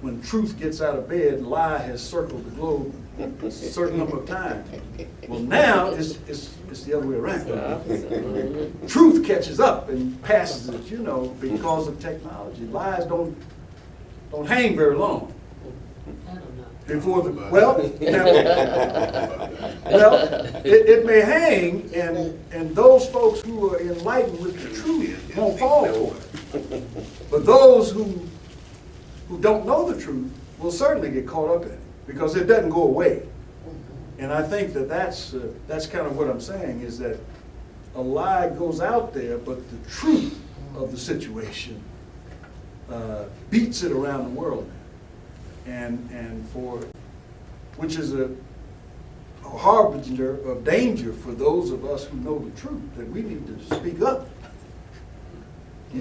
when truth gets out of bed, lie has circled the globe a certain number of times. Well, now it's the other way around. Truth catches up and passes it, because of technology. Lies don't hang very long. I don't know. Before it may hang, and those folks who are enlightened with the truth won't fall for it. But those who don't know the truth will certainly get caught up in it, because it doesn't go away. And I think that's kind of what I'm saying, is that a lie goes out there, but the truth of the situation beats it around the world now. And which is a harbinger of danger for those of us who know the truth, that we need to speak up. I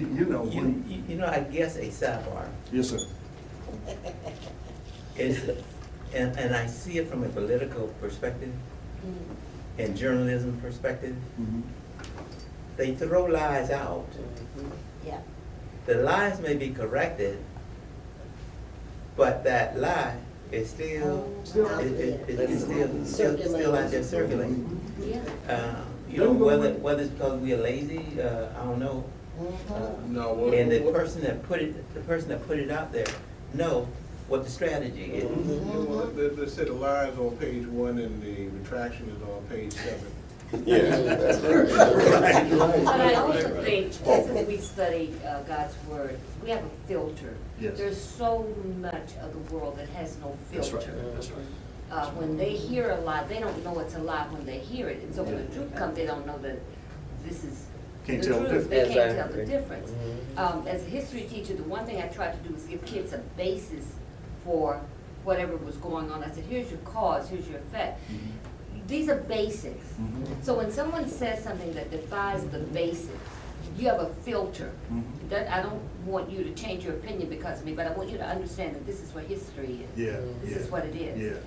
guess a sidebar Yes, sir. is, and I see it from a political perspective and journalism perspective. Mhm. They throw lies out. Yeah. The lies may be corrected, but that lie is still still out there circulating. Yeah. Whether it's because we are lazy, I don't know. And the person that put it out there know what the strategy is. They said the lie is on page 1 and the retraction is on page 7. But I also think, as we study God's word, we have a filter. Yes. There's so much of the world that has no That's filter. right. That's right. When they hear a lie, they don't know it's a lie when they hear it. And so when the truth comes, they don't know that this is Can't the tell the truth. They difference. can't tell the difference. As a history teacher, the one thing I try to do is give kids a basis for whatever was going on. I said, here's your cause, here's your effect. These are basics. So when someone says something that defies the basics, you have a filter. That I don't want you to change your opinion because of me, but I want you to understand that this is what history is. Yeah, This is what it is. Yeah,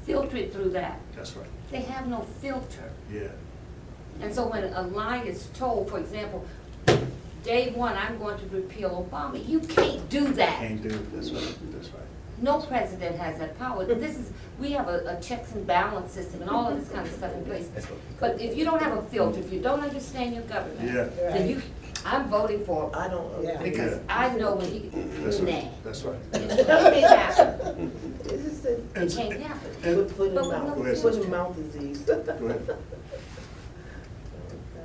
Filter it through that. that's right. They have no filter. Yeah. And so when a lie is told, for example, day one, I'm going to repeal Obama, you can't do that. Can't do it. That's right. That's right. No president has that power. We have a checks and balance system and all of this kind of stuff in place. But if you don't have a filter, if you don't understand your government, Yeah. then I'm voting for I don't, yeah. because I know when he, That's nah. right. That's right. It can't happen. This is the It can't happen. And, foot and But with mouth, no Go ahead, foot sister. and mouth disease. go ahead.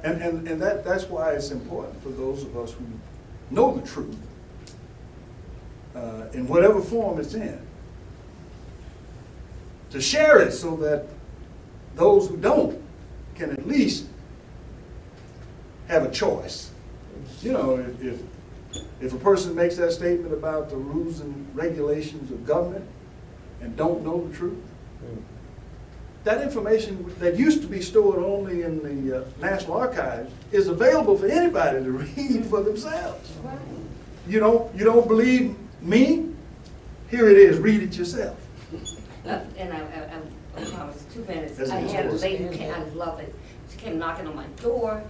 And that's why it's important for those of us who know the truth, in whatever form it's in, to share it so that those who don't can at least have a choice. You know, if a person makes that statement about the rules and regulations of government and don't know the truth, that information that used to be stored only in the National Archives is available for anybody to read for themselves. Right. You don't believe me? Here it is. Read it yourself. And I promise 2 minutes. That's I what had a it's lady who came, I love it. She came knocking on my door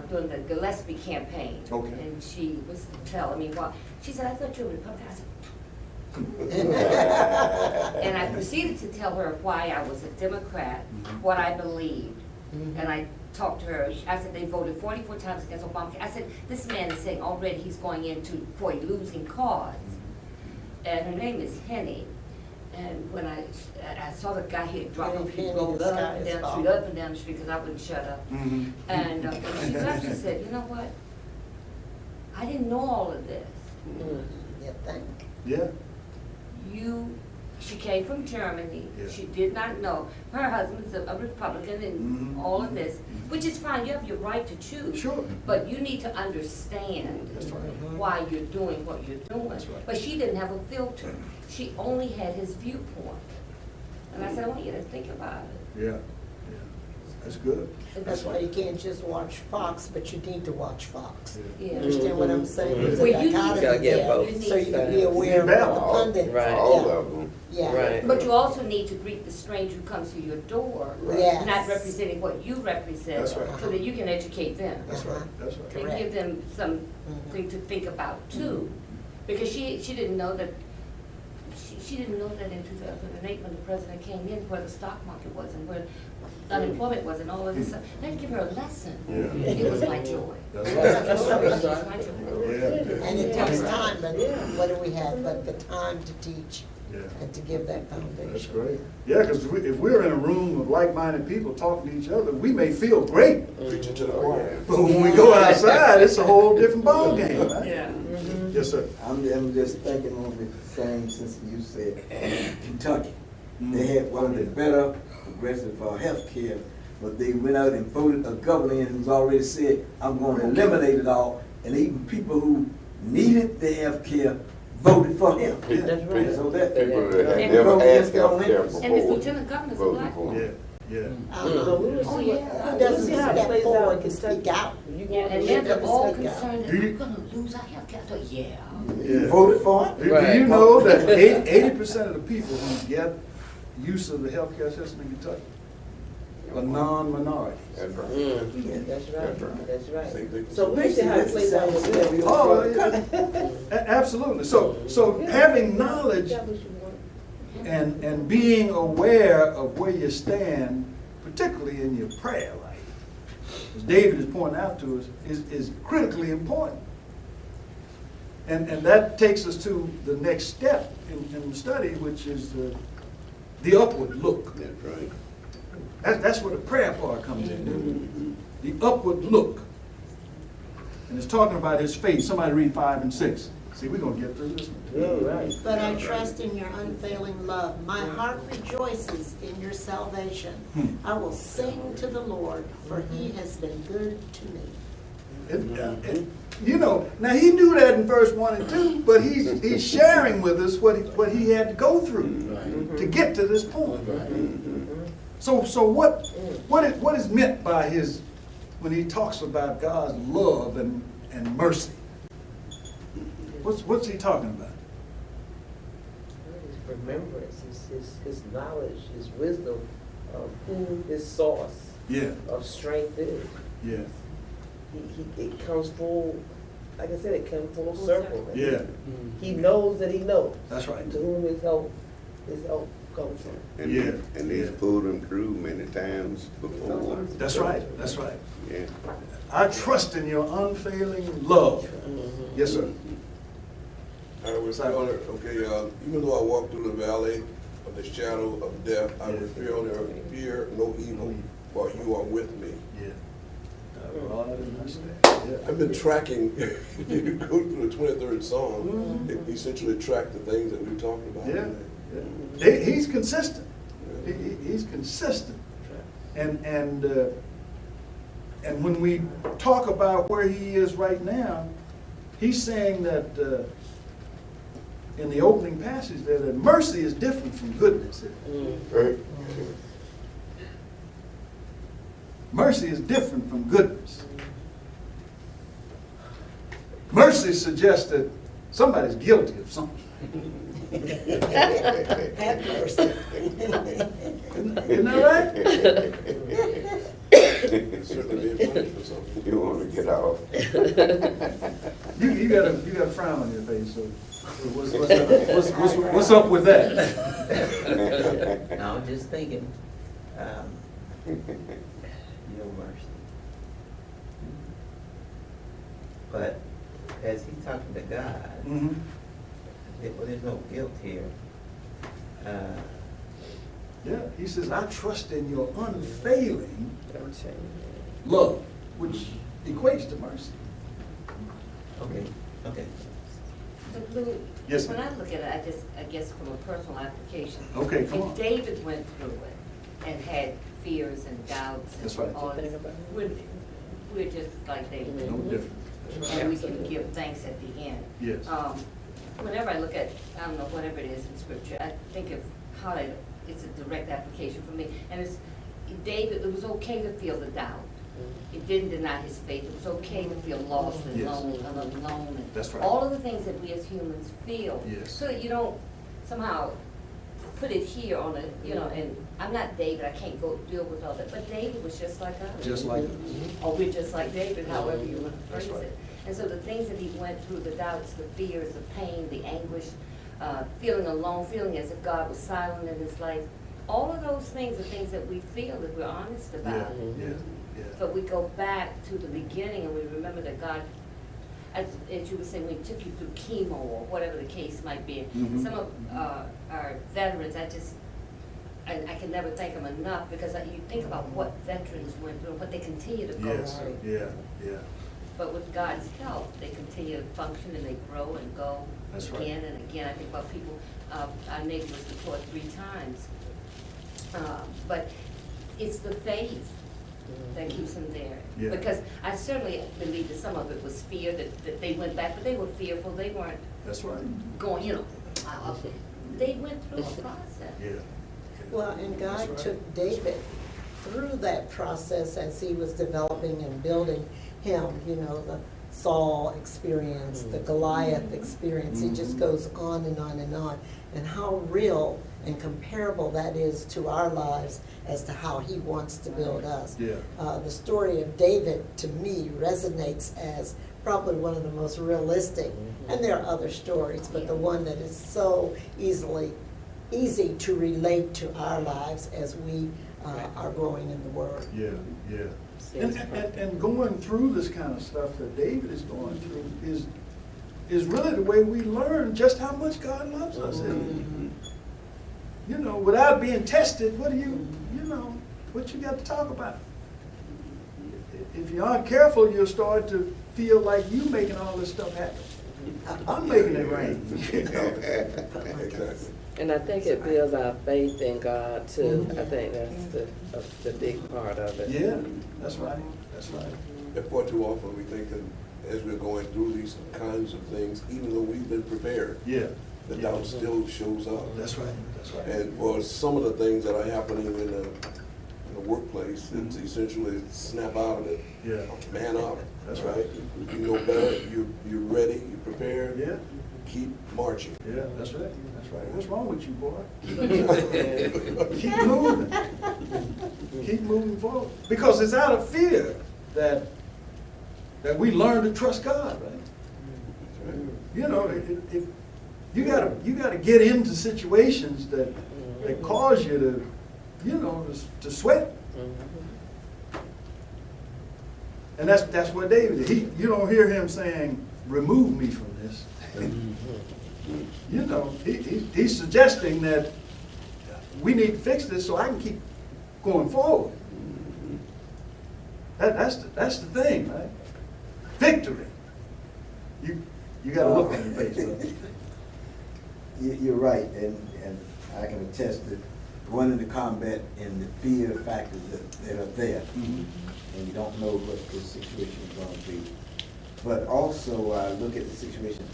during the Gillespie campaign. Okay. And she was telling me, well, she said, I thought you were a Republican. I said, and I proceeded to tell her why I was a Democrat, what I believed. And I talked to her, I said, they voted 44 times against Obama. I said, this man is saying already he's going into for a losing cause. And her name is Henny. And when I saw the guy, he had dropped up, he Henny, rolled the up sky and is down the street, falling. up and down the street, because I wouldn't shut up. Mhm. And when she left, she said, you know what? I didn't know all of this. You think? Yeah. She came from Germany. Yeah. She did not know. Her husband's a Republican and Mhm. all of this, which is fine. You have your right to choose. Sure. But you need to understand That's right. why you're doing what you're doing. That's right. But she didn't have a filter. She only had his viewpoint. And I said, I want you to think about it. Yeah. Yeah. That's good. That's why you can't just watch Fox, but you need to watch Fox. Yeah. Understand what I'm saying? There's a Well, you dichotomy gotta get there, both so you can be sides. aware of Need what the balance. pundits. Right. All Yeah. of them. Yeah. Right. But you also need to greet the stranger who comes to your door, Yes. not representing what you represent, That's right. so that you can educate them. That's right. That's right. And Correct. give them something to think about too. Because she didn't know that, she didn't know that in 2008 when the president came in, where the stock market was and where unemployment was and all of this stuff. They had to give her a lesson. Yeah. It was my joy. That's It right. was my joy. Yeah. And it takes time, but what do we have but the time to teach Yeah. and to give that foundation? That's great. Yeah, because if we're in a room of like-minded people talking to each other, we may feel great. Preaching to the choir. But when we go outside, it's a whole different ballgame, right? Yeah. Yes, sir. I'm just thinking on the same since you said Kentucky. They had one of the better progressive healthcare, but they went out and voted a governor in who's already said, I'm going to eliminate it all. And even people who needed the healthcare voted for him. That's right. So that, People that And- have never had health care And his before lieutenant governor's a voted black for woman. Yeah, yeah. So we will Oh, see yeah. what, Who we'll doesn't see how it step plays out forward in and speak Kentucky. out? You Yeah, go and to they're all Speak out. concerned that Do you- we're gonna lose our health care. I thought, yeah. Yeah. voted for him. Do you know that 80% of the people who get use of the healthcare system in Kentucky are non-minorities? That's right. Yeah, that's That's right, right. that's right. Think they can- So we'll see how it plays out with them. Oh, yeah. Absolutely. So having knowledge That was your one. and being aware of where you stand, particularly in your prayer life, as David is pointing out to us, is critically important. And that takes us to the next step in the study, which is the upward look. That's right. That's where the prayer part comes in. The upward look. And it's talking about his faith. Somebody read 5 and 6. See, we're going to get through this one. All right. But I trust in your unfailing love. My heart rejoices in your salvation. I will sing to the Lord, for he has been good to me. You know, now he knew that in verse 1 and 2, but he's sharing with us what he had to go through to get to this point. So what is meant by his, when he talks about God's love and mercy? What's he talking about? His remembrance, his knowledge, his wisdom of who his source Yeah, of strength is. yeah, It comes full, like I said, it comes full circle. yeah, He knows that he knows that's right. to whom his help comes from. And Yeah. and he's Yeah. pulled him through many times before. That's right, that's right. Yeah. I trust in your unfailing love. Yes, sir. I will feel it, okay, even though I walk through the valley of the shadow of death, I will fear no evil, for you are with me. Yeah. Rod and my staff. Yeah. I've been tracking, if you go through the 23rd Psalm, it essentially tracked the things that we've talked about Yeah, today. yeah. He's consistent. He's consistent. And when we talk about where he is right now, he's saying that in the opening passage there, that mercy is different from goodness. Mercy is different from goodness. Mercy suggests that somebody's guilty of something. Have mercy. Isn't that right? Certainly being punished for something. You want to get off. You got a frown on your face. So what's up with that? No, I'm just thinking, your mercy. But as he's talking to God, Mhm. there's no guilt here. Yeah, he says, I trust in your unfailing love, which equates to mercy. Okay. But Lou, Yes, when ma'am. I look at it, I guess from a personal application. Okay, come on. If David went through it and had fears and doubts That's and right. all this, we're just like David. No different. And we can give thanks at the end. Yes. Whenever I look at, I don't know, whatever it is in scripture, I think of how it's a direct application for me. And it's, David, it was okay to feel the doubt. It didn't deny his faith. It was okay to feel lost and Yes. lonely and alone. And That's right. all of the things that we as humans feel. Yes. So that you don't somehow put it here on a, you know, and I'm not David, I can't go deal with all that. But David was just like us. Just like Or we're just like David, however you want to That's phrase right. it. And so the things that he went through, the doubts, the fears, the pain, the anguish, feeling alone, feeling as if God was silent in his life, all of those things are things that we feel if we're honest yeah, about. yeah. But we go back to the beginning and we remember that God, as you were saying, we took you through chemo or whatever the case might be. Mhm. Some of our veterans, I can never thank them enough because you think about what veterans went through and what they continue to go Yes, through. yeah. But with God's help, they continue to function and they grow and go That's right. again and again. I think about people, our neighbor was deployed 3 times. But it's the faith that keeps them there. Yeah. Because I certainly believe that some of it was fear, that they went back, but they were fearful. They weren't That's right. going, they went through a process. Yeah. Well, and That's God right. took David through that process as he was developing and building him, you know, the Saul experience, the Goliath experience. It just goes on and on and on. And how real and comparable that is to our lives as to how he wants to build us. Yeah. The story of David, to me, resonates as probably one of the most realistic. And there are other stories, but the one that is so easy to relate to our lives as we are growing in the Word. Yeah, yeah. And going through this kind of stuff that David is going through is really the way we learn just how much God loves us. And, you know, without being tested, what you got to talk about? If you aren't careful, you'll start to feel like you making all this stuff happen. I'm making it rain. You know? Exactly. And I think it builds our faith in God too. I think that's the big part of it. Yeah, that's right. That's right. And far too often we think as we're going through these kinds of things, even though we've been prepared, Yeah. the doubt still shows up. That's right, that's right. And for some of the things that are happening in the workplace, it's essentially snap out of it. Yeah. Man up. That's right. You know better, you're ready, you're prepared. Yeah, Keep marching. yeah, that's right, that's right. What's wrong with you, boy? Keep moving. Keep moving forward. Because it's out of fear that we learn to trust God, right? You know, if you gotta get into situations that cause you to, you know, to sweat. And that's what David did. You don't hear him saying, remove me from this. You know, he's suggesting that we need to fix this so I can keep going forward. That's the thing, right? Victory. You gotta look on your face, brother. You're right, and I can attest that going into combat and the fear factors that are there, and you don't know what the situation is going to be. But also, I look at the situation,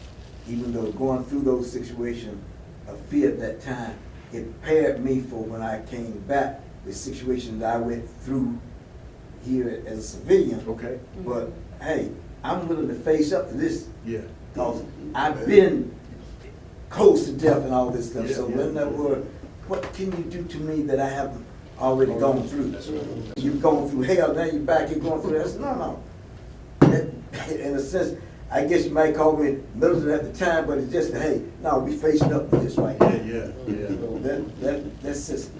even though going through those situations of fear at that time, it prepared me for when I came back, the situation that I went through here as a civilian. Okay. But hey, I'm willing to face up to this. Yeah. Because I've been close to death and all this stuff. Yeah, So yeah. when that word, what can you do to me that I haven't already gone through? That's right. You've gone through hell, now you're back here going through that. I said, no. In a sense, I guess you might call me militant at the time, but it's just, hey, no, we facing up to this right now. Yeah. So that's just,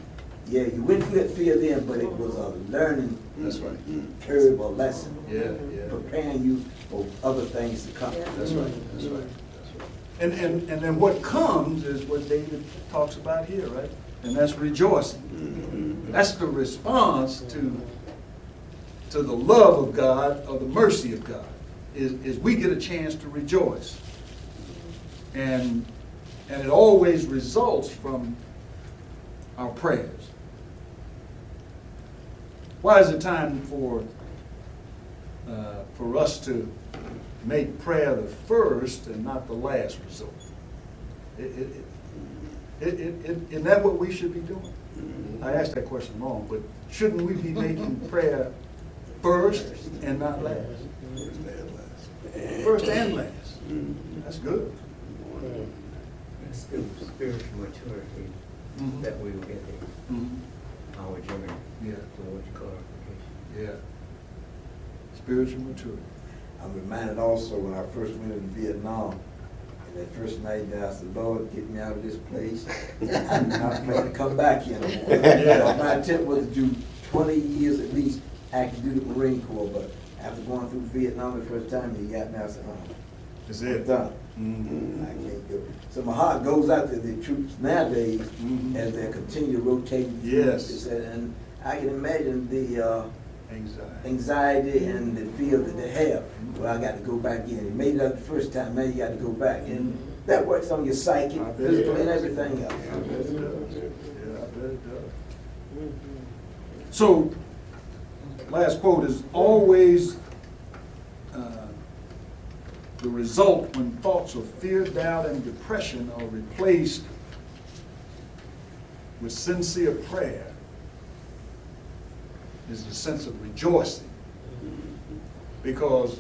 yeah, you went through that fear then, but it was a learning That's right. curve or lesson. Yeah. Preparing you for other things to come. That's right, that's right. And then what comes is what David talks about here, right? And that's rejoicing. That's the response to the love of God or the mercy of God, is we get a chance to rejoice. And it always results from our prayers. Why is it time for us to make prayer the first and not the last resort? Isn't that what we should be doing? I asked that question wrong, but shouldn't we be making prayer first and not last? First and last. That's good. It's still spiritual maturity that we will get in our journey Yeah, towards glorification. yeah. Spiritual maturity. I'm reminded also when I first went into Vietnam, and that first night there, I said, Lord, get me out of this place. I'm not planning to come back here no more. Yeah. My intent was to do 20 years at least active duty Marine Corps, but after going through Vietnam the first time, he got me, I said, Is I'm it? done. I can't go. So my heart goes out to the troops nowadays as they continue rotating. Yes. And I can imagine the Anxiety. anxiety and the fear that they have. Well, I got to go back in. You made it up the first time, now you got to go back. And that works on your psyche, I bet it physical, and does. everything else. I bet it does. Yeah, I bet it does. So, last quote is always the result when thoughts of fear, doubt, and depression are replaced with sincere prayer is the sense of rejoicing. Because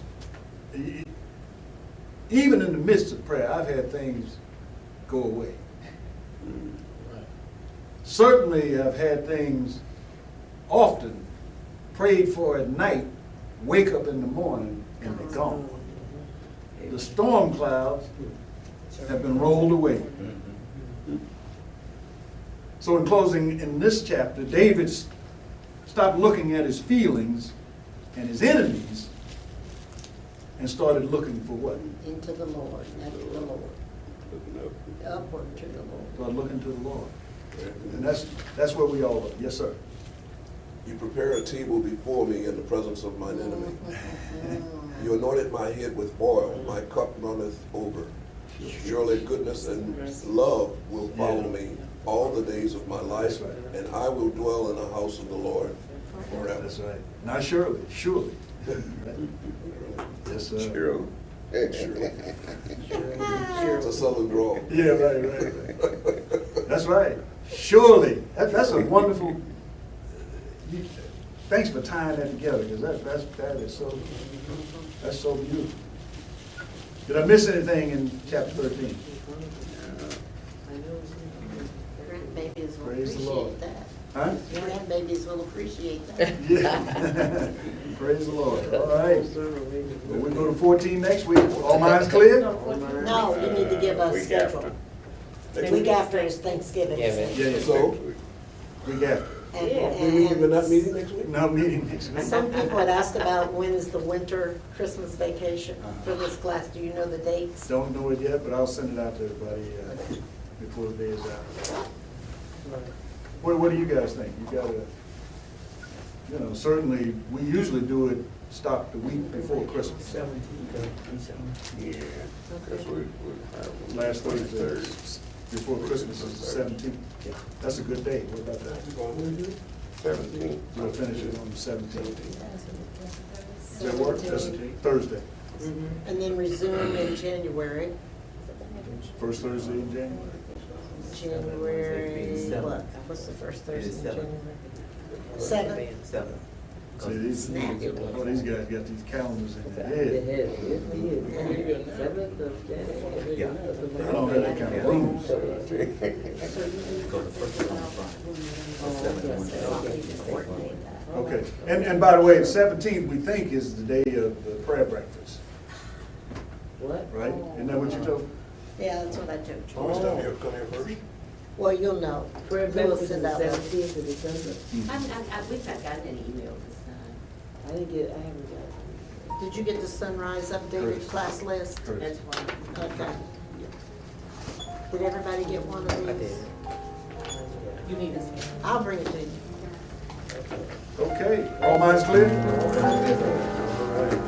even in the midst of prayer, I've had things go away. Certainly, I've had things often prayed for at night, wake up in the morning, and they're gone. The storm clouds have been rolled away. So in closing, in this chapter, David stopped looking at his feelings and his enemies and started looking for what? Into the Lord, after the Lord, upward to the Lord. Started looking to the Lord. And that's where we all are. Yes, sir. You prepare a table before me in the presence of mine enemy. You anointed my head with oil, my cup runneth over. Surely goodness and love will follow me all the days of my life, That's right. and I will dwell in the house of the Lord forever. That's right. Not surely, surely. Yeah. Yes, sir. Cheryl. It's a southern drawl. Yeah, right. That's right. Surely. That's a wonderful, thanks for tying that together, because that is so, that's so beautiful. Did I miss anything in chapter 13? Grandbabies will Praise the Lord. appreciate that. Huh? Grandbabies will appreciate that. Yeah. Praise the Lord. All right. Well, we'll go to 14 next week. All minds clear? No, you need to give us Week schedule. after. The week after is Thanksgiving. Yeah, man. Yeah, yeah. So, We got it. we're not meeting next week? Now meeting next week. Some people had asked about when is the winter Christmas vacation for this class. Do you know the dates? Don't know it yet, but I'll send it out to everybody before the day is out. What do you guys think? You gotta, you know, certainly, we usually do it, stop the week before Christmas. Yeah, because we have. Last Thursday, before Christmas is the 17th. That's a good day. What about that? 17. We'll finish it on the 17th. Does that work? That's Thursday, And then resume in January. first Thursday in January. January, what? What's the first Thursday in January? 7th? Seven. See, these guys got these calendars in their head. Seventh of January. I don't have that kind of room. Go to first one Friday. Okay, and by the way, the 17th, we think, is the day of the prayer breakfast, What? right? Isn't that what you told? Yeah, that's what I told you. Always come here first. Well, you'll know. Prayer We'll breakfast is send the out one. 17th of December. I wish I got an email this time. I haven't got Did you get the Sunrise updated class list? That's why. Okay. Did everybody get one of these? You need to. I'll bring it to you. Okay, all minds clear? All right.